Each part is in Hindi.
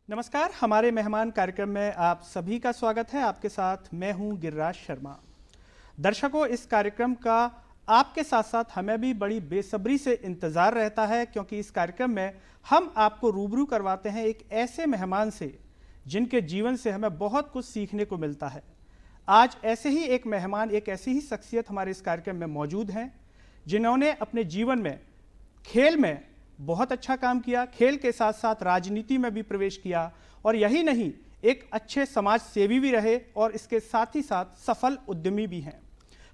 नमस्कार, हमारे मेहमान कार्यक्रम में आप सभी का स्वागत है। आपके साथ मैं हूं गिरिराज शर्मा। दर्शकों, इस कार्यक्रम का आपके साथ साथ हमें भी बड़ी बेसब्री से इंतज़ार रहता है, क्योंकि इस कार्यक्रम में हम आपको रूबरू करवाते हैं एक ऐसे मेहमान से जिनके जीवन से हमें बहुत कुछ सीखने को मिलता है। आज ऐसे ही एक मेहमान, एक ऐसी ही शख्सियत हमारे इस कार्यक्रम में मौजूद हैं जिन्होंने अपने जीवन में खेल में बहुत अच्छा काम किया, खेल के साथ साथ राजनीति में भी प्रवेश किया और यही नहीं, एक अच्छे समाज सेवी भी रहे और इसके साथ ही साथ सफल उद्यमी भी हैं।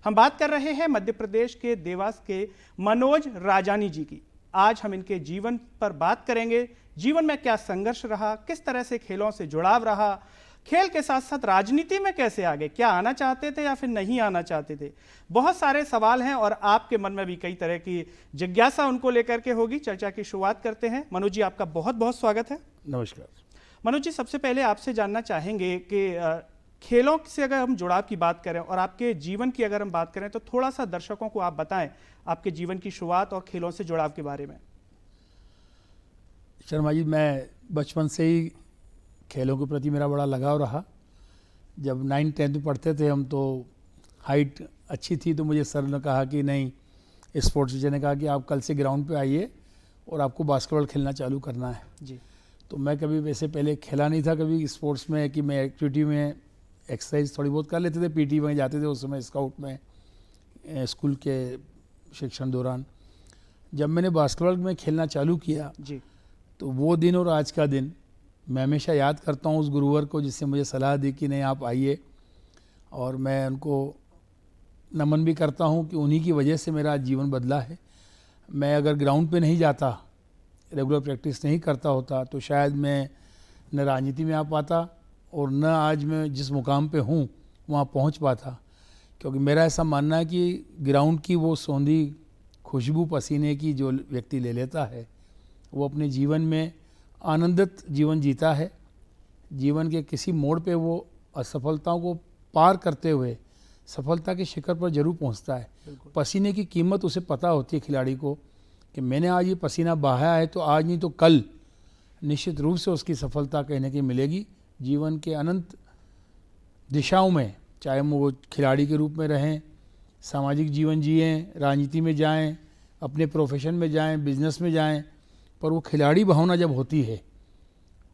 हम बात कर रहे हैं मध्य प्रदेश के देवास के मनोज राजानी जी की। आज हम इनके जीवन पर बात करेंगे। जीवन में क्या संघर्ष रहा, किस तरह से खेलों से जुड़ाव रहा, खेल के साथ साथ राजनीति में कैसे आ गए, क्या आना चाहते थे या फिर नहीं आना चाहते थे। बहुत सारे सवाल हैं और आपके मन में भी कई तरह की जिज्ञासा उनको लेकर के होगी। चर्चा की शुरुआत करते हैं। मनोज जी, आपका बहुत बहुत स्वागत है। नमस्कार। मनोज जी, सबसे पहले आपसे जानना चाहेंगे कि खेलों से अगर हम जुड़ाव की बात करें और आपके जीवन की अगर हम बात करें तो थोड़ा सा दर्शकों को आप बताएं आपके जीवन की शुरुआत और खेलों से जुड़ाव के बारे में। शर्मा जी, मैं बचपन से ही खेलों के प्रति मेरा बड़ा लगाव रहा। जब 9th-10th में पढ़ते थे हम, तो हाइट अच्छी थी, तो मुझे सर ने कहा कि नहीं, स्पोर्ट्स टीचर ने कहा कि आप कल से ग्राउंड पे आइए और आपको बास्केटबॉल खेलना चालू करना है जी। तो मैं कभी वैसे पहले खेला नहीं था कभी स्पोर्ट्स में, कि मैं एक्टिविटी में एक्सरसाइज थोड़ी बहुत कर लेते थे, पीटी में जाते थे उस समय, स्काउट में, स्कूल के शिक्षण दौरान। जब मैंने बास्केटबॉल में खेलना चालू किया जी, तो वो दिन और आज का दिन मैं हमेशा याद करता हूँ उस गुरुवर को जिससे मुझे सलाह दी कि नहीं आप आइए, और मैं उनको नमन भी करता हूँ कि उन्हीं की वजह से मेरा जीवन बदला है। मैं अगर ग्राउंड पे नहीं जाता, रेगुलर प्रैक्टिस नहीं करता होता, तो शायद मैं न राजनीति में आ पाता और न आज मैं जिस मुकाम पे हूँ वहाँ पहुँच पाता। क्योंकि मेरा ऐसा मानना है कि ग्राउंड की वो सौंधी खुशबू पसीने की जो व्यक्ति ले लेता है, वो अपने जीवन में आनंदित जीवन जीता है। जीवन के किसी मोड़ पे वो असफलताओं को पार करते हुए सफलता के शिखर पर जरूर पहुंचता है। पसीने की कीमत उसे पता होती है खिलाड़ी को, कि मैंने आज ये पसीना बहाया है तो आज नहीं तो कल निश्चित रूप से उसकी सफलता कहीं ना कहीं मिलेगी। जीवन के अनंत दिशाओं में, चाहे वो खिलाड़ी के रूप में रहें, सामाजिक जीवन जिएँ, राजनीति में जाएँ, अपने प्रोफेशन में जाएँ, बिजनेस में जाएँ, पर वो खिलाड़ी भावना जब होती है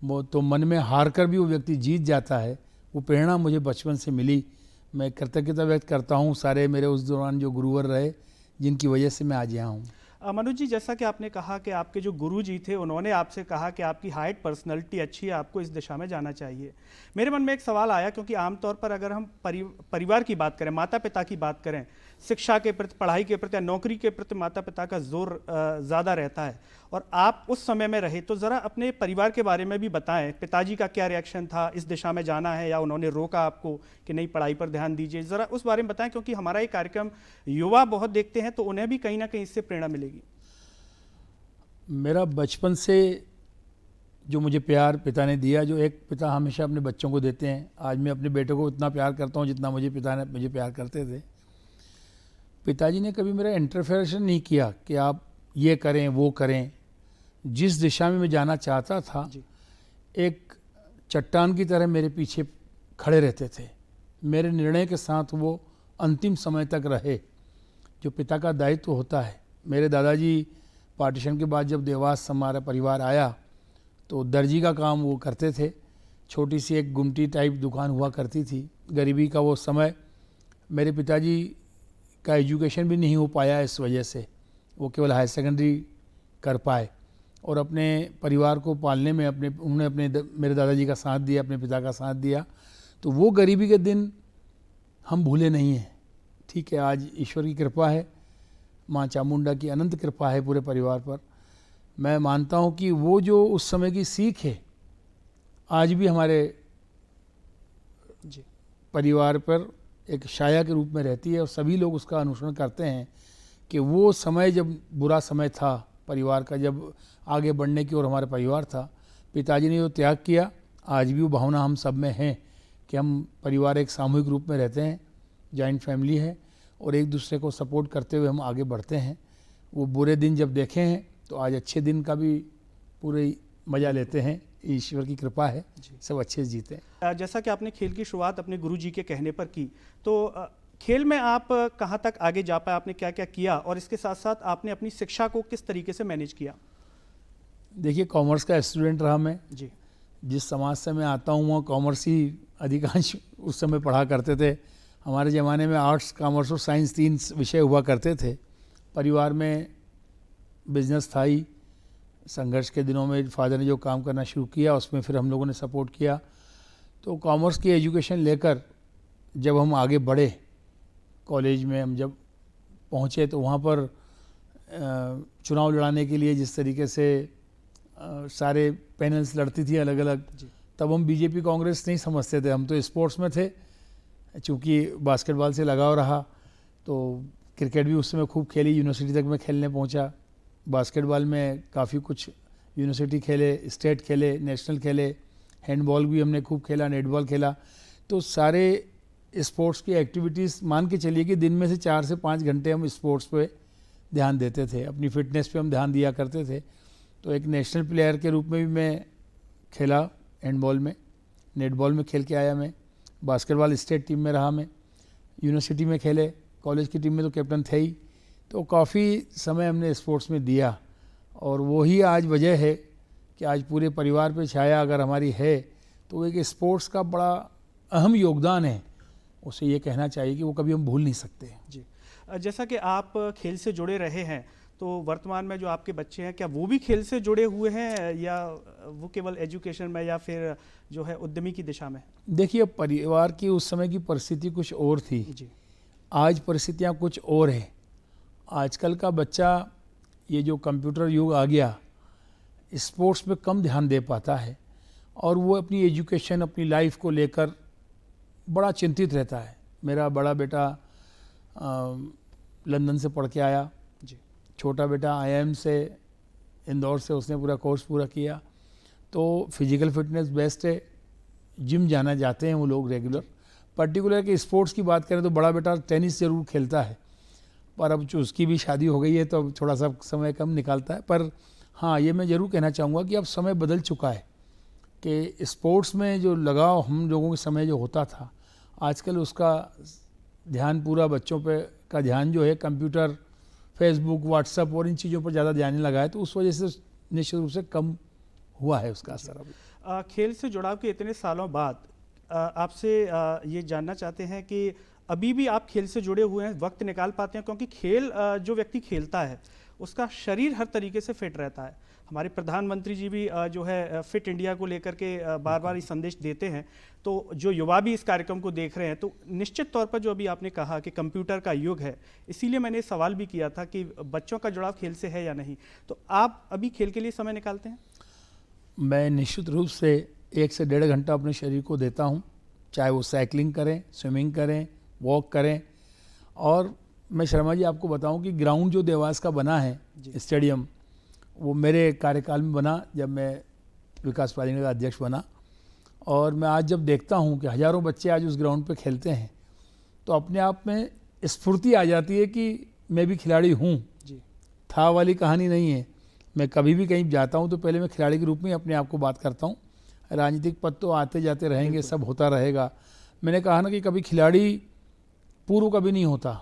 वो तो मन में हार कर भी वो व्यक्ति जीत जाता है। वो प्रेरणा मुझे बचपन से मिली। मैं कृतज्ञता व्यक्त करता हूँ सारे मेरे उस दौरान जो गुरुवर रहे, जिनकी वजह से मैं आज यहाँ हूँ। मनोज जी, जैसा कि आपने कहा कि आपके जो गुरु जी थे उन्होंने आपसे कहा कि आपकी हाइट, पर्सनैलिटी अच्छी है, आपको इस दिशा में जाना चाहिए। मेरे मन में एक सवाल आया, क्योंकि आमतौर पर अगर हम परिवार की बात करें, माता पिता की बात करें, शिक्षा के प्रति, पढ़ाई के प्रति या नौकरी के प्रति माता पिता का जोर ज़्यादा रहता है, और आप उस समय में रहे, तो ज़रा अपने परिवार के बारे में भी बताएं। पिताजी का क्या रिएक्शन था, इस दिशा में जाना है या उन्होंने रोका आपको कि नहीं पढ़ाई पर ध्यान दीजिए, ज़रा उस बारे में बताएं, क्योंकि हमारा ये कार्यक्रम युवा बहुत देखते हैं तो उन्हें भी कहीं ना कहीं इससे प्रेरणा मिलेगी। मेरा बचपन से जो मुझे प्यार पिता ने दिया, जो एक पिता हमेशा अपने बच्चों को देते हैं, आज मैं अपने बेटे को उतना प्यार करता हूँ जितना मुझे पिता ने मुझे प्यार करते थे। पिताजी ने कभी मेरा इंटरफेरेशन नहीं किया कि आप ये करें वो करें। जिस दिशा में मैं जाना चाहता था, एक चट्टान की तरह मेरे पीछे खड़े रहते थे। मेरे निर्णय के साथ वो अंतिम समय तक रहे, जो पिता का दायित्व होता है। मेरे दादाजी पार्टीशन के बाद जब देवास हमारा परिवार आया तो दर्जी का काम वो करते थे। छोटी सी एक गुमटी टाइप दुकान हुआ करती थी। गरीबी का वो समय, मेरे पिताजी का एजुकेशन भी नहीं हो पाया, इस वजह से वो केवल हायर सेकेंडरी कर पाए और अपने परिवार को पालने में उन्होंने मेरे दादाजी का साथ दिया, अपने पिता का साथ दिया। तो वो गरीबी के दिन हम भूले नहीं हैं। ठीक है, आज ईश्वर की कृपा है, माँ चामुंडा की अनंत कृपा है पूरे परिवार पर। मैं मानता हूँ कि वो जो उस समय की सीख है आज भी हमारे परिवार पर एक छाया के रूप में रहती है और सभी लोग उसका अनुसरण करते हैं कि वो समय जब बुरा समय था परिवार का, जब आगे बढ़ने की ओर हमारा परिवार था, पिताजी ने जो त्याग किया, आज भी वो भावना हम सब में है कि हम परिवार एक सामूहिक रूप में रहते हैं, जॉइंट फैमिली है और एक दूसरे को सपोर्ट करते हुए हम आगे बढ़ते हैं। वो बुरे दिन जब देखे हैं तो आज अच्छे दिन का भी पूरे मज़ा लेते हैं ईश्वर की कृपा है, जी। सब अच्छे से जीते हैं। जैसा कि आपने खेल की शुरुआत अपने गुरुजी के कहने पर की, तो खेल में आप कहाँ तक आगे जा पाए, आपने क्या क्या किया और इसके साथ साथ आपने अपनी शिक्षा को किस तरीके से मैनेज किया? देखिए, कॉमर्स का स्टूडेंट रहा मैं। जी। जिस समाज से मैं आता हूँ वहाँ कॉमर्स ही अधिकांश उस समय पढ़ा करते थे। हमारे ज़माने में आर्ट्स, कॉमर्स और साइंस 3 विषय हुआ करते थे। परिवार में बिजनेस था ही। संघर्ष के दिनों में फादर ने जो काम करना शुरू किया उसमें फिर हम लोगों ने सपोर्ट किया। तो कॉमर्स की एजुकेशन लेकर जब हम आगे बढ़े, कॉलेज में हम जब पहुँचे तो वहाँ पर चुनाव लड़ाने के लिए जिस तरीके से सारे पैनल्स लड़ती थी अलग अलग, तब हम बीजेपी कांग्रेस नहीं समझते थे। हम तो स्पोर्ट्स में थे, चूँकि बास्केटबॉल से लगाव रहा तो क्रिकेट भी उस समय खूब खेली, यूनिवर्सिटी तक मैं खेलने पहुंचा। बास्केटबॉल में काफ़ी कुछ यूनिवर्सिटी खेले, स्टेट खेले, नेशनल खेले, हैंडबॉल भी हमने खूब खेला, नेटबॉल खेला। तो सारे स्पोर्ट्स की एक्टिविटीज़ मान के चलिए कि दिन में से 4 से 5 घंटे हम स्पोर्ट्स पे ध्यान देते थे, अपनी फिटनेस पे हम ध्यान दिया करते थे। तो एक नेशनल प्लेयर के रूप में भी मैं खेला हैंडबॉल में, नेटबॉल में खेल के आया मैं, बास्केटबॉल स्टेट टीम में रहा मैं, यूनिवर्सिटी में खेले, कॉलेज की टीम में तो कैप्टन थे ही। तो काफ़ी समय हमने स्पोर्ट्स में दिया और वही आज वजह है कि आज पूरे परिवार पे छाया अगर हमारी है तो एक स्पोर्ट्स का बड़ा अहम योगदान है। उसे ये कहना चाहिए कि वो कभी हम भूल नहीं सकते। जी। जैसा कि आप खेल से जुड़े रहे हैं, तो वर्तमान में जो आपके बच्चे हैं क्या वो भी खेल से जुड़े हुए हैं या वो केवल एजुकेशन में या फिर जो है उद्यमी की दिशा में? देखिए, परिवार की उस समय की परिस्थिति कुछ और थी, जी। आज परिस्थितियाँ कुछ और है। आजकल का बच्चा, ये जो कंप्यूटर युग आ गया, स्पोर्ट्स पे कम ध्यान दे पाता है और वो अपनी एजुकेशन, अपनी लाइफ को लेकर बड़ा चिंतित रहता है। मेरा बड़ा बेटा लंदन से पढ़ के आया, जी। छोटा बेटा IIM से, इंदौर से उसने पूरा कोर्स पूरा किया। तो फिजिकल फिटनेस बेस्ट है, जिम जाना जाते हैं वो लोग रेगुलर। पर्टिकुलर कि स्पोर्ट्स की बात करें तो बड़ा बेटा टेनिस ज़रूर खेलता है, पर अब जो उसकी भी शादी हो गई है तो अब थोड़ा सा समय कम निकालता है। पर हाँ, ये मैं ज़रूर कहना चाहूँगा कि अब समय बदल चुका है कि स्पोर्ट्स में जो लगाव हम लोगों के समय जो होता था, आजकल उसका ध्यान पूरा बच्चों पे का ध्यान जो है कंप्यूटर, फेसबुक, व्हाट्सएप और इन चीज़ों पर ज़्यादा जाने लगा है। तो उस वजह से निश्चित रूप से कम हुआ है उसका असर अभी। खेल से जुड़ाव के इतने सालों बाद आपसे ये जानना चाहते हैं कि अभी भी आप खेल से जुड़े हुए हैं, वक्त निकाल पाते हैं? क्योंकि खेल जो व्यक्ति खेलता है उसका शरीर हर तरीके से फिट रहता है। हमारे प्रधानमंत्री जी भी जो है फिट इंडिया को लेकर के बार बार ये संदेश देते हैं। तो जो युवा भी इस कार्यक्रम को देख रहे हैं, तो निश्चित तौर पर जो अभी आपने कहा कि कंप्यूटर का युग है, इसीलिए मैंने सवाल भी किया था कि बच्चों का जुड़ाव खेल से है या नहीं। तो आप अभी खेल के लिए समय निकालते हैं? मैं निश्चित रूप से 1 से 1.5 घंटा अपने शरीर को देता हूँ, चाहे वो साइकिलिंग करें, स्विमिंग करें, वॉक करें। और मैं शर्मा जी आपको बताऊं कि ग्राउंड जो देवास का बना है, स्टेडियम, वो मेरे कार्यकाल में बना जब मैं विकास प्राधिकरण का अध्यक्ष बना। और मैं आज जब देखता हूं कि हज़ारों बच्चे आज उस ग्राउंड पे खेलते हैं तो अपने आप में स्फूर्ति आ जाती है कि मैं भी खिलाड़ी हूँ। था वाली कहानी नहीं है। मैं कभी भी कहीं जाता हूँ तो पहले मैं खिलाड़ी के रूप में अपने आप को बात करता हूँ। राजनीतिक पद तो आते जाते रहेंगे, सब होता रहेगा। मैंने कहा ना कि कभी खिलाड़ी पूर्व कभी नहीं होता,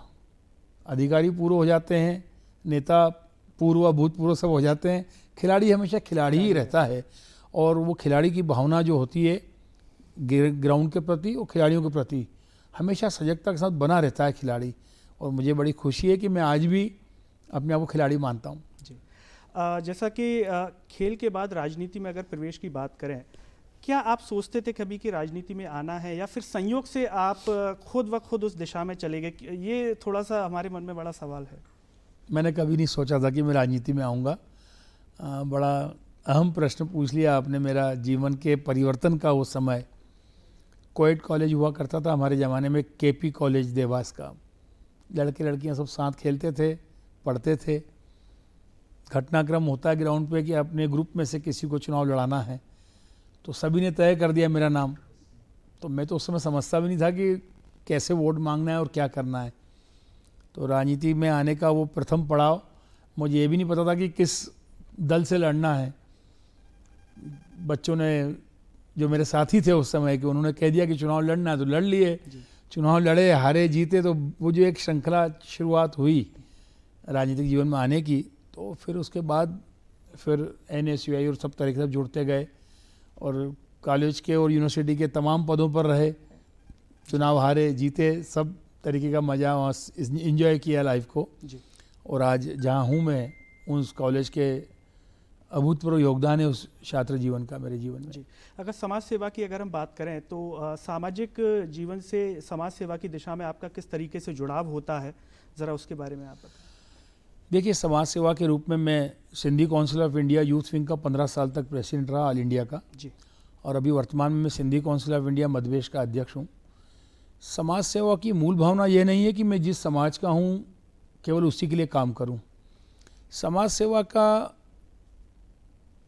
अधिकारी पूर्व हो जाते हैं, नेता पूर्व, भूतपूर्व सब हो जाते हैं, खिलाड़ी हमेशा खिलाड़ी ही रहता है। और वो खिलाड़ी की भावना जो होती है ग्राउंड के प्रति और खिलाड़ियों के प्रति, हमेशा सजगता के साथ बना रहता है खिलाड़ी। और मुझे बड़ी खुशी है कि मैं आज भी अपने आप को खिलाड़ी मानता हूँ। जी। जैसा कि खेल के बाद राजनीति में अगर प्रवेश की बात करें, क्या आप सोचते थे कभी कि राजनीति में आना है या फिर संयोग से आप खुद ब खुद उस दिशा में चले गए? ये थोड़ा सा हमारे मन में बड़ा सवाल है। मैंने कभी नहीं सोचा था कि मैं राजनीति में आऊँगा। बड़ा अहम प्रश्न पूछ लिया आपने मेरा जीवन के परिवर्तन का। उस समय कोएड कॉलेज हुआ करता था हमारे ज़माने में, KP कॉलेज देवास का। लड़के लड़कियां सब साथ खेलते थे, पढ़ते थे। घटनाक्रम होता है ग्राउंड पे कि अपने ग्रुप में से किसी को चुनाव लड़ाना है, तो सभी ने तय कर दिया मेरा नाम। तो मैं तो उस समय समझता भी नहीं था कि कैसे वोट मांगना है और क्या करना है। तो राजनीति में आने का वो प्रथम पड़ाव, मुझे ये भी नहीं पता था कि किस दल से लड़ना है। बच्चों ने, जो मेरे साथी थे उस समय के, उन्होंने कह दिया कि चुनाव लड़ना है तो लड़ लिए। चुनाव लड़े, हारे जीते, तो वो जो एक श्रृंखला शुरुआत हुई राजनीतिक जीवन में आने की, तो फिर उसके बाद फिर NSUI और सब तरह के सब जुड़ते गए और कॉलेज के और यूनिवर्सिटी के तमाम पदों पर रहे, चुनाव हारे जीते, सब तरीके का मज़ा वहाँ इंजॉय किया लाइफ को। और आज जहाँ हूँ मैं, उस कॉलेज के अभूतपूर्व योगदान है उस छात्र जीवन का मेरे जीवन में। अगर समाज सेवा की अगर हम बात करें तो सामाजिक जीवन से समाज सेवा की दिशा में आपका किस तरीके से जुड़ाव होता है, ज़रा उसके बारे में आप बताएं। देखिए, समाज सेवा के रूप में मैं Sindhi council of India youth wing का 15 साल तक प्रेसिडेंट रहा ऑल इंडिया का जी, और अभी वर्तमान में मैं Sindhi council of India Madhya Pradesh का अध्यक्ष हूँ। समाज सेवा की मूल भावना ये नहीं है कि मैं जिस समाज का हूँ केवल उसी के लिए काम करूँ। समाज सेवा का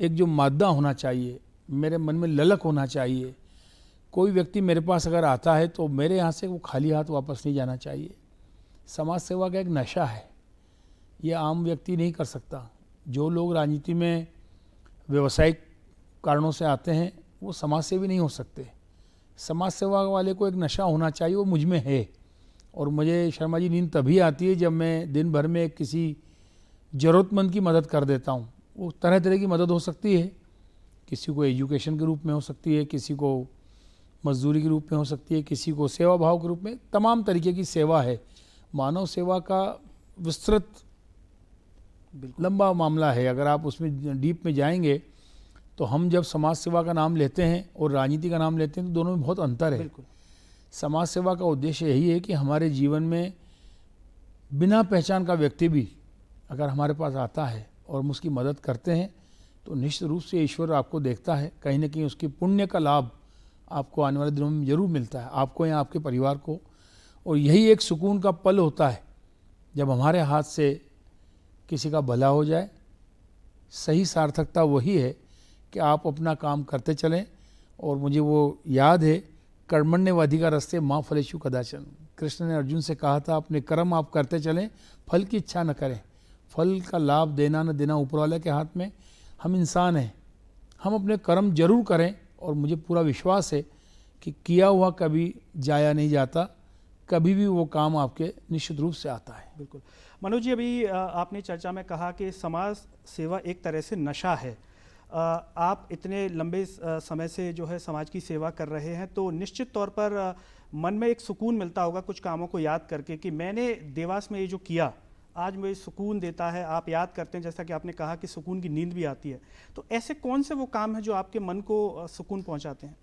एक जो मादा होना चाहिए, मेरे मन में ललक होना चाहिए। कोई व्यक्ति मेरे पास अगर आता है तो मेरे यहाँ से वो खाली हाथ वापस नहीं जाना चाहिए। समाज सेवा का एक नशा है, ये आम व्यक्ति नहीं कर सकता। जो लोग राजनीति में व्यवसायिक कारणों से आते हैं वो समाज सेवी नहीं हो सकते। समाज सेवा वाले को एक नशा होना चाहिए, वो मुझ में है। और मुझे शर्मा जी नींद तभी आती है जब मैं दिन भर में किसी ज़रूरतमंद की मदद कर देता हूँ। वो तरह तरह की मदद हो सकती है, किसी को एजुकेशन के रूप में हो सकती है, किसी को मजदूरी के रूप में हो सकती है, किसी को सेवा भाव के रूप में। तमाम तरीके की सेवा है। मानव सेवा का विस्तृत लंबा मामला है। अगर आप उसमें डीप में जाएंगे तो हम जब समाज सेवा का नाम लेते हैं और राजनीति का नाम लेते हैं तो दोनों में बहुत अंतर है। समाज सेवा का उद्देश्य यही है कि हमारे जीवन में बिना पहचान का व्यक्ति भी अगर हमारे पास आता है और हम उसकी मदद करते हैं तो निश्चित रूप से ईश्वर आपको देखता है, कहीं ना कहीं उसकी पुण्य का लाभ आपको आने वाले दिनों में जरूर मिलता है, आपको या आपके परिवार को। और यही एक सुकून का पल होता है जब हमारे हाथ से किसी का भला हो जाए। सही सार्थकता वही है कि आप अपना काम करते चलें। और मुझे वो याद है, कर्मण्येवाधिकारस्ते मा फलेषु कदाचन। कृष्ण ने अर्जुन से कहा था, अपने कर्म आप करते चलें, फल की इच्छा न करें। फल का लाभ देना न देना ऊपर वाले के हाथ में। हम इंसान हैं, हम अपने कर्म जरूर करें और मुझे पूरा विश्वास है कि किया हुआ कभी जाया नहीं जाता, कभी भी वो काम आपके निश्चित रूप से आता है। बिल्कुल। मनोज जी, अभी आपने चर्चा में कहा कि समाज सेवा एक तरह से नशा है। आप इतने लंबे समय से जो है समाज की सेवा कर रहे हैं तो निश्चित तौर पर मन में एक सुकून मिलता होगा कुछ कामों को याद करके कि मैंने देवास में ये जो किया आज मुझे सुकून देता है। आप याद करते हैं, जैसा कि आपने कहा कि सुकून की नींद भी आती है। तो ऐसे कौन से वो काम हैं जो आपके मन को सुकून पहुंचाते हैं?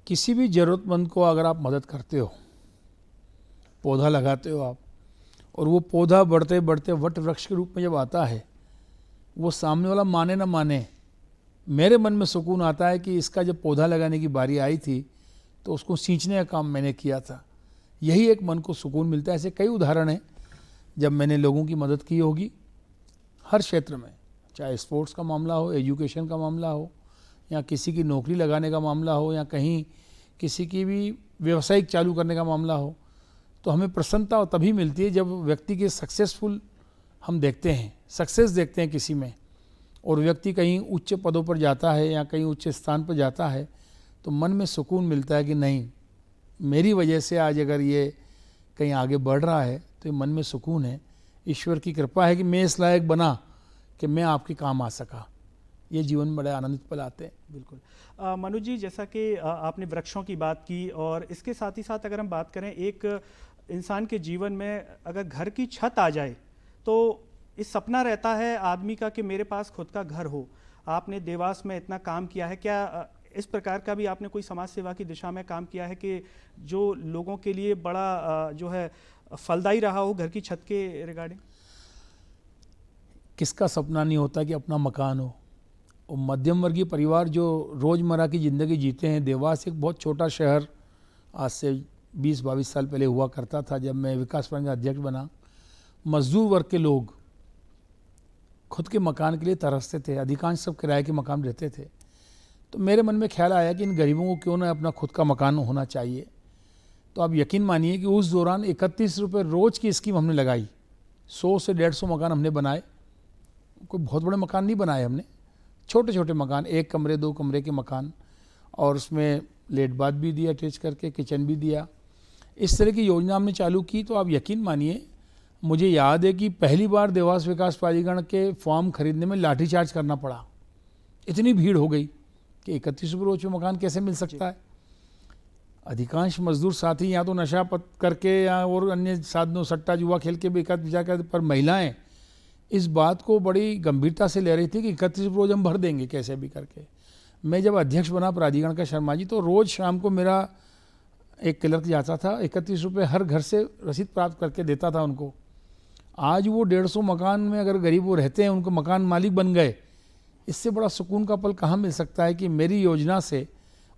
किसी भी ज़रूरतमंद को अगर आप मदद करते हो, पौधा लगाते हो आप, और वो पौधा बढ़ते बढ़ते वट वृक्ष के रूप में जब आता है, वो सामने वाला माने ना माने, मेरे मन में सुकून आता है कि इसका जब पौधा लगाने की बारी आई थी तो उसको सींचने का काम मैंने किया था। यही एक मन को सुकून मिलता है। ऐसे कई उदाहरण हैं जब मैंने लोगों की मदद की होगी हर क्षेत्र में, चाहे स्पोर्ट्स का मामला हो, एजुकेशन का मामला हो, या किसी की नौकरी लगाने का मामला हो, या कहीं किसी की भी व्यवसायिक चालू करने का मामला हो। तो हमें प्रसन्नता तभी मिलती है जब व्यक्ति के सक्सेसफुल हम देखते हैं, सक्सेस देखते हैं किसी में, और व्यक्ति कहीं उच्च पदों पर जाता है या कहीं उच्च स्थान पर जाता है तो मन में सुकून मिलता है कि नहीं, मेरी वजह से आज अगर ये कहीं आगे बढ़ रहा है तो मन में सुकून है। ईश्वर की कृपा है कि मैं इस लायक बना कि मैं आपके काम आ सका। ये जीवन में बड़े आनंदित पल आते हैं। बिल्कुल। मनोज जी, जैसा कि आपने वृक्षों की बात की और इसके साथ ही साथ अगर हम बात करें, एक इंसान के जीवन में अगर घर की छत आ जाए तो इस सपना रहता है आदमी का कि मेरे पास खुद का घर हो। आपने देवास में इतना काम किया है, क्या इस प्रकार का भी आपने कोई समाज सेवा की दिशा में काम किया है कि जो लोगों के लिए बड़ा जो है फलदायी रहा हो घर की छत के रिगार्डिंग? किसका सपना नहीं होता कि अपना मकान हो। और मध्यम वर्गीय परिवार जो रोज़मर्रा की ज़िंदगी जीते हैं, देवास एक बहुत छोटा शहर आज से 20-22 साल पहले हुआ करता था जब मैं विकास प्रांत का अध्यक्ष बना। मजदूर वर्ग के लोग खुद के मकान के लिए तरसते थे, अधिकांश सब किराए के मकान रहते थे। तो मेरे मन में ख्याल आया कि इन गरीबों को क्यों ना अपना खुद का मकान होना चाहिए। तो आप यकीन मानिए कि उस दौरान 31 रुपये रोज़ की स्कीम हमने लगाई। 100 से 150 मकान हमने बनाए। कोई बहुत बड़े मकान नहीं बनाए हमने, छोटे छोटे मकान, 1 कमरे 2 कमरे के मकान, और उसमें लेट बाथ भी दिया अटैच करके, किचन भी दिया। इस तरह की योजना हमने चालू की। तो आप यकीन मानिए, मुझे याद है कि पहली बार देवास विकास प्राधिकरण के फॉर्म खरीदने में लाठीचार्ज करना पड़ा। इतनी भीड़ हो गई कि 31 रुपये रोज में मकान कैसे मिल सकता है। अधिकांश मजदूर साथी या तो नशा करके या और अन्य साधनों, सट्टा जुआ खेल के भी एक विचार करते, पर महिलाएं इस बात को बड़ी गंभीरता से ले रही थी कि 31 रोज हम भर देंगे कैसे भी करके। मैं जब अध्यक्ष बना प्राधिकरण का शर्मा जी, तो रोज़ शाम को मेरा एक क्लर्क जाता था, 31 रुपये हर घर से रसीद प्राप्त करके देता था उनको। आज वो 150 मकान में अगर गरीब वो रहते हैं, उनको मकान मालिक बन गए, इससे बड़ा सुकून का पल कहाँ मिल सकता है कि मेरी योजना से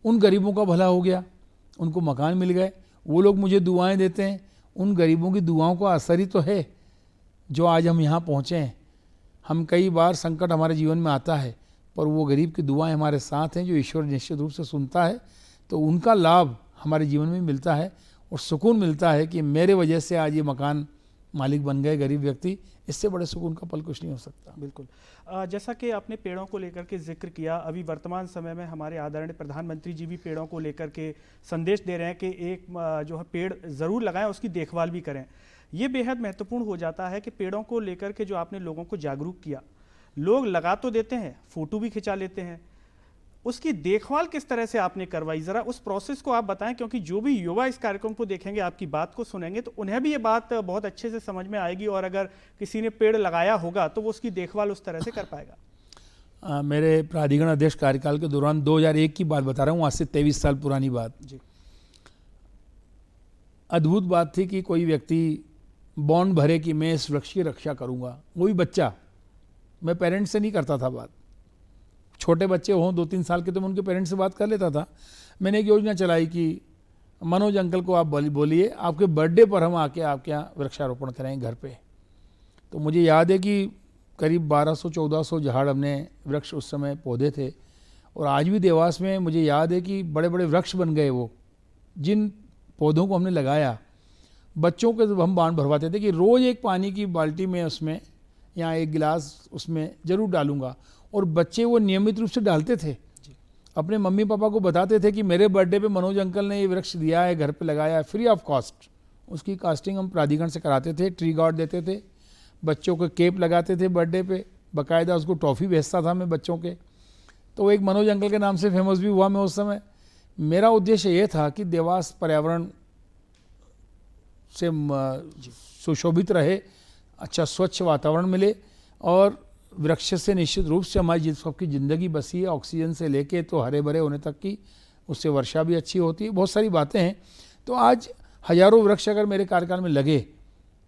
उन गरीबों का भला हो गया, उनको मकान मिल गए। वो लोग मुझे दुआएं देते हैं, उन गरीबों की दुआओं का असर ही तो है जो आज हम यहाँ पहुँचे हैं। हम कई बार संकट हमारे जीवन में आता है, पर वो गरीब की दुआएं हमारे साथ हैं, जो ईश्वर निश्चित रूप से सुनता है। तो उनका लाभ हमारे जीवन में मिलता है और सुकून मिलता है कि मेरे वजह से आज ये मकान मालिक बन गए गरीब व्यक्ति। इससे बड़े सुकून का पल कुछ नहीं हो सकता। बिल्कुल। जैसा कि आपने पेड़ों को लेकर के जिक्र किया, अभी वर्तमान समय में हमारे आदरणीय प्रधानमंत्री जी भी पेड़ों को लेकर के संदेश दे रहे हैं कि एक जो है पेड़ ज़रूर लगाएं, उसकी देखभाल भी करें। ये बेहद महत्वपूर्ण हो जाता है कि पेड़ों को लेकर के जो आपने लोगों को जागरूक किया, लोग लगा तो देते हैं, फ़ोटो भी खिंचा लेते हैं, उसकी देखभाल किस तरह से आपने करवाई, ज़रा उस प्रोसेस को आप बताएं, क्योंकि जो भी युवा इस कार्यक्रम को देखेंगे, आपकी बात को सुनेंगे, तो उन्हें भी ये बात बहुत अच्छे से समझ में आएगी और अगर किसी ने पेड़ लगाया होगा तो वो उसकी देखभाल उस तरह से कर पाएगा। मेरे प्राधिकरण अध्यक्ष कार्यकाल के दौरान 2001 की बात बता रहा हूँ, आज से 23 साल पुरानी बात जी। अद्भुत बात थी कि कोई व्यक्ति बॉन्ड भरे कि मैं इस वृक्ष की रक्षा करूँगा, वो भी बच्चा। मैं पेरेंट्स से नहीं करता था बात, छोटे बच्चे हों 2-3 साल के तो मैं उनके पेरेंट्स से बात कर लेता था। मैंने एक योजना चलाई कि मनोज अंकल को आप बोलिए, आपके बर्थडे पर हम आके आपके यहाँ वृक्षारोपण करेंगे घर पे। तो मुझे याद है कि करीब 1200-1400 झाड़ हमने वृक्ष उस समय पौधे थे, और आज भी देवास में मुझे याद है कि बड़े बड़े वृक्ष बन गए वो, जिन पौधों को हमने लगाया। बच्चों के हम बांध भरवाते थे कि रोज़ एक पानी की बाल्टी में उसमें या एक गिलास उसमें ज़रूर डालूंगा, और बच्चे वो नियमित रूप से डालते थे। अपने मम्मी पापा को बताते थे कि मेरे बर्थडे पे मनोज अंकल ने ये वृक्ष दिया है, घर पे लगाया है, फ्री ऑफ कॉस्ट। उसकी कास्टिंग हम प्राधिकरण से कराते थे, ट्री गार्ड देते थे, बच्चों को केप लगाते थे बर्थडे पे, बाकायदा उसको टॉफ़ी भेजता था मैं बच्चों के। तो एक मनोज अंकल के नाम से फेमस भी हुआ मैं उस समय। मेरा उद्देश्य ये था कि देवास पर्यावरण से सुशोभित रहे, अच्छा स्वच्छ वातावरण मिले, और वृक्ष से निश्चित रूप से हमारी सबकी ज़िंदगी बसी है, ऑक्सीजन से लेके तो हरे भरे होने तक की, उससे वर्षा भी अच्छी होती है, बहुत सारी बातें हैं। तो आज हजारों वृक्ष अगर मेरे कार्यकाल में लगे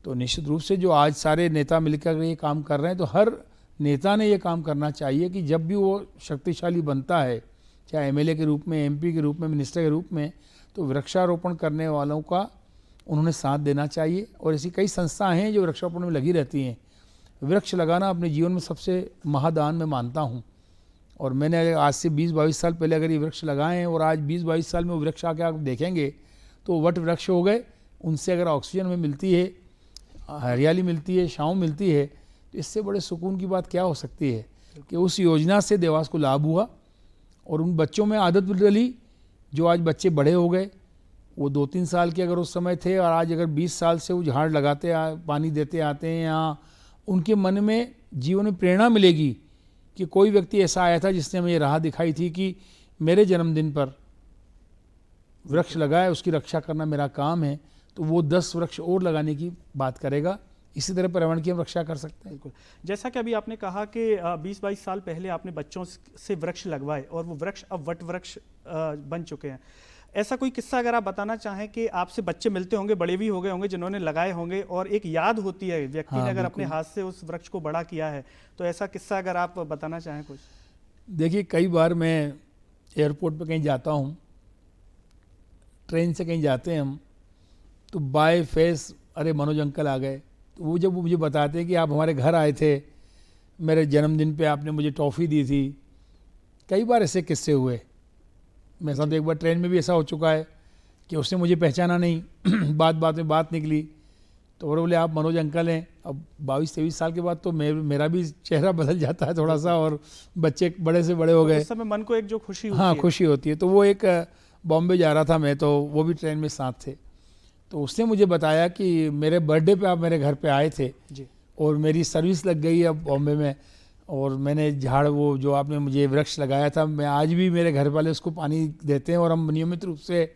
तो निश्चित रूप से जो आज सारे नेता मिलकर ये काम कर रहे हैं, तो हर नेता ने ये काम करना चाहिए कि जब भी वो शक्तिशाली बनता है, चाहे एमएलए के रूप में, एमपी के रूप में, मिनिस्टर के रूप में, तो वृक्षारोपण करने वालों का उन्होंने साथ देना चाहिए। और ऐसी कई संस्थाएं हैं जो वृक्षारोपण में लगी रहती हैं। वृक्ष लगाना अपने जीवन में सबसे महादान मैं मानता हूँ, और मैंने आज से 20-22 साल पहले अगर ये वृक्ष लगाए हैं और आज 20-22 साल में वो वृक्ष आके आप देखेंगे तो वट वृक्ष हो गए। उनसे अगर ऑक्सीजन में मिलती है, हरियाली मिलती है, छाँव मिलती है, तो इससे बड़े सुकून की बात क्या हो सकती है कि उस योजना से देवास को लाभ हुआ। और उन बच्चों में आदत डली, जो आज बच्चे बड़े हो गए, वो 2-3 साल के अगर उस समय थे और आज अगर 20 साल से वो झाड़ लगाते पानी देते आते हैं, या उनके मन में जीवन में प्रेरणा मिलेगी कि कोई व्यक्ति ऐसा आया था जिसने हमें ये राह दिखाई थी कि मेरे जन्मदिन पर वृक्ष लगाए, उसकी रक्षा करना मेरा काम है, तो वो 10 वृक्ष और लगाने की बात करेगा। इसी तरह पर्यावरण की हम रक्षा कर सकते हैं। बिल्कुल, जैसा कि अभी आपने कहा कि 20-22 साल पहले आपने बच्चों से वृक्ष लगवाए और वो वृक्ष अब वट वृक्ष बन चुके हैं। ऐसा कोई किस्सा अगर आप बताना चाहें कि आपसे बच्चे मिलते होंगे, बड़े भी हो गए होंगे, जिन्होंने लगाए होंगे, और एक याद होती है व्यक्ति ने अगर अपने हाथ से उस वृक्ष को बड़ा किया है, तो ऐसा किस्सा अगर आप बताना चाहें कुछ। देखिए, कई बार मैं एयरपोर्ट पे कहीं जाता हूँ, ट्रेन से कहीं जाते हैं हम, तो बाय फेस अरे मनोज अंकल आ गए। तो वो जब मुझे बताते हैं कि आप हमारे घर आए थे, मेरे जन्मदिन पे आपने मुझे टॉफ़ी दी थी, कई बार ऐसे किस्से हुए। मेरे साथ एक बार ट्रेन में भी ऐसा हो चुका है कि उसने मुझे पहचाना नहीं बात बात में बात निकली, तो वो बोले आप मनोज अंकल हैं, अब 22-23 साल के बाद तो मेरा भी चेहरा बदल जाता है थोड़ा सा, और बच्चे बड़े से बड़े हो गए। उस समय मन को एक जो खुशी होती हाँ, है। खुशी होती है। तो वो एक बॉम्बे जा रहा था मैं, तो वो भी ट्रेन में साथ थे, तो उसने मुझे बताया कि मेरे बर्थडे पे आप मेरे घर पे आए थे जी। और मेरी सर्विस लग गई है बॉम्बे में, और मैंने झाड़ वो जो आपने मुझे वृक्ष लगाया था, मैं आज भी मेरे घर वाले उसको पानी देते हैं और हम नियमित रूप से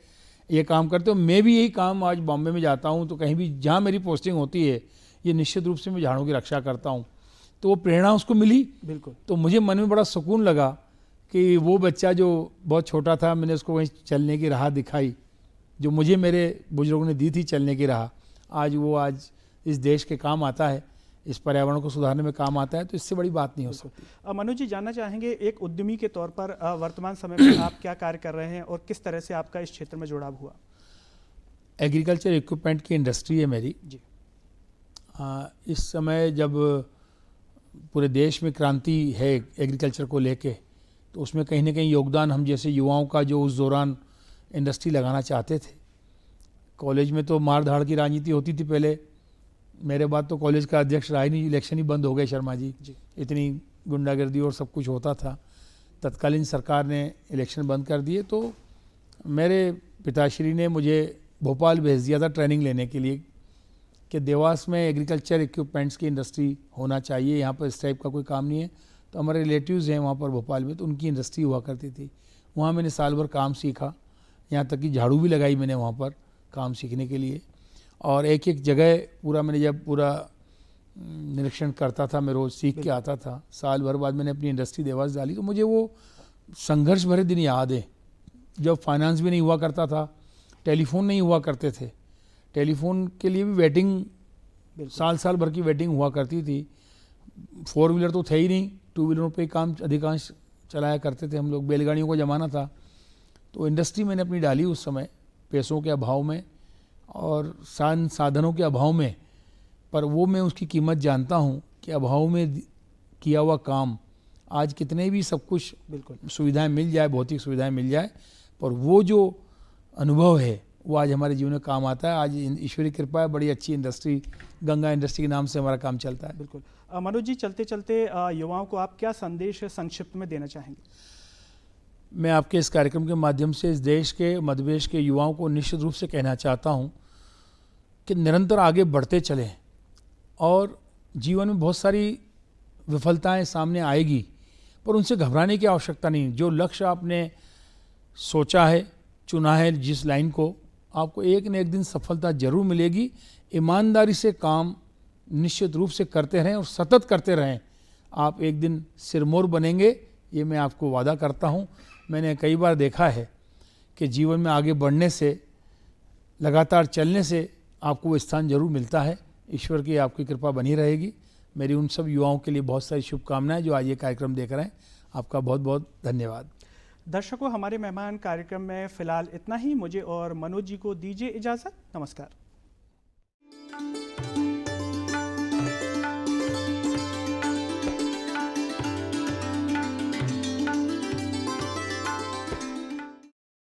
ये काम करते हो। मैं भी यही काम आज बॉम्बे में जाता हूँ तो कहीं भी जहाँ मेरी पोस्टिंग होती है, ये निश्चित रूप से मैं झाड़ों की रक्षा करता हूँ। तो वो प्रेरणा उसको मिली, बिल्कुल। तो मुझे मन में बड़ा सुकून लगा कि वो बच्चा जो बहुत छोटा था, मैंने उसको वहीं चलने की राह दिखाई, जो मुझे मेरे बुजुर्गों ने दी थी चलने की राह, आज वो आज इस देश के काम आता है, इस पर्यावरण को सुधारने में काम आता है, तो इससे बड़ी बात नहीं हो सकती। मनोज जी, जानना चाहेंगे एक उद्यमी के तौर पर वर्तमान समय में आप क्या कार्य कर रहे हैं और किस तरह से आपका इस क्षेत्र में जुड़ाव हुआ? एग्रीकल्चर इक्विपमेंट की इंडस्ट्री है मेरी जी। इस समय जब पूरे देश में क्रांति है एग्रीकल्चर को लेके, तो उसमें कहीं ना कहीं योगदान हम जैसे युवाओं का जो उस दौरान इंडस्ट्री लगाना चाहते थे। कॉलेज में तो मार धाड़ की राजनीति होती थी पहले, मेरे बाद तो कॉलेज का अध्यक्ष रहा ही नहीं, इलेक्शन ही बंद हो गए शर्मा जी। इतनी गुंडागर्दी और सब कुछ होता था। तत्कालीन सरकार ने इलेक्शन बंद कर दिए, तो मेरे पिताश्री ने मुझे भोपाल भेज दिया था ट्रेनिंग लेने के लिए कि देवास में एग्रीकल्चर इक्विपमेंट्स की इंडस्ट्री होना चाहिए, यहाँ पर इस टाइप का कोई काम नहीं है। तो हमारे रिलेटिव्स हैं वहाँ पर भोपाल में, तो उनकी इंडस्ट्री हुआ करती थी। वहाँ मैंने साल भर काम सीखा, यहाँ तक कि झाड़ू भी लगाई मैंने वहाँ पर काम सीखने के लिए। और एक एक जगह पूरा मैंने जब पूरा निरीक्षण करता था, मैं रोज़ सीख के आता था। साल भर बाद मैंने अपनी इंडस्ट्री देवास डाली, तो मुझे वो संघर्ष भरे दिन याद है जब फाइनेंस भी नहीं हुआ करता था, टेलीफोन नहीं हुआ करते थे, टेलीफोन के लिए भी वेटिंग साल भर की वेटिंग हुआ करती थी। 4 व्हीलर तो थे ही नहीं, 2 व्हीलरों पे काम अधिकांश चलाया करते थे हम लोग, बैलगाड़ियों का ज़माना था। तो इंडस्ट्री मैंने अपनी डाली उस समय पैसों के अभाव में और साधनों के अभाव में, पर वो मैं उसकी कीमत जानता हूँ कि अभाव में किया हुआ काम आज कितने भी सब कुछ सुविधाएं मिल जाए, भौतिक सुविधाएं मिल जाए, पर वो जो अनुभव है वो आज हमारे जीवन में काम आता है। आज ईश्वरी कृपा है, बड़ी अच्छी इंडस्ट्री, गंगा इंडस्ट्री के नाम से हमारा काम चलता है। बिल्कुल। मनोज जी, चलते चलते युवाओं को आप क्या संदेश संक्षिप्त में देना चाहेंगे? मैं आपके इस कार्यक्रम के माध्यम से इस देश के मध्य प्रदेश के युवाओं को निश्चित रूप से कहना चाहता हूँ कि निरंतर आगे बढ़ते चलें, और जीवन में बहुत सारी विफलताएं सामने आएगी, पर उनसे घबराने की आवश्यकता नहीं। जो लक्ष्य आपने सोचा है, चुना है, जिस लाइन को, आपको एक न एक दिन सफलता जरूर मिलेगी। ईमानदारी से काम निश्चित रूप से करते रहें और सतत करते रहें, आप एक दिन सिरमौर बनेंगे, ये मैं आपको वादा करता हूँ। मैंने कई बार देखा है कि जीवन में आगे बढ़ने से, लगातार चलने से आपको वो स्थान जरूर मिलता है। ईश्वर की आपकी कृपा बनी रहेगी। मेरी उन सब युवाओं के लिए बहुत सारी शुभकामनाएं जो आज ये कार्यक्रम देख रहे हैं। आपका बहुत बहुत धन्यवाद। दर्शकों, हमारे मेहमान कार्यक्रम में फ़िलहाल इतना ही। मुझे और मनोज जी को दीजिए इजाज़त। नमस्कार।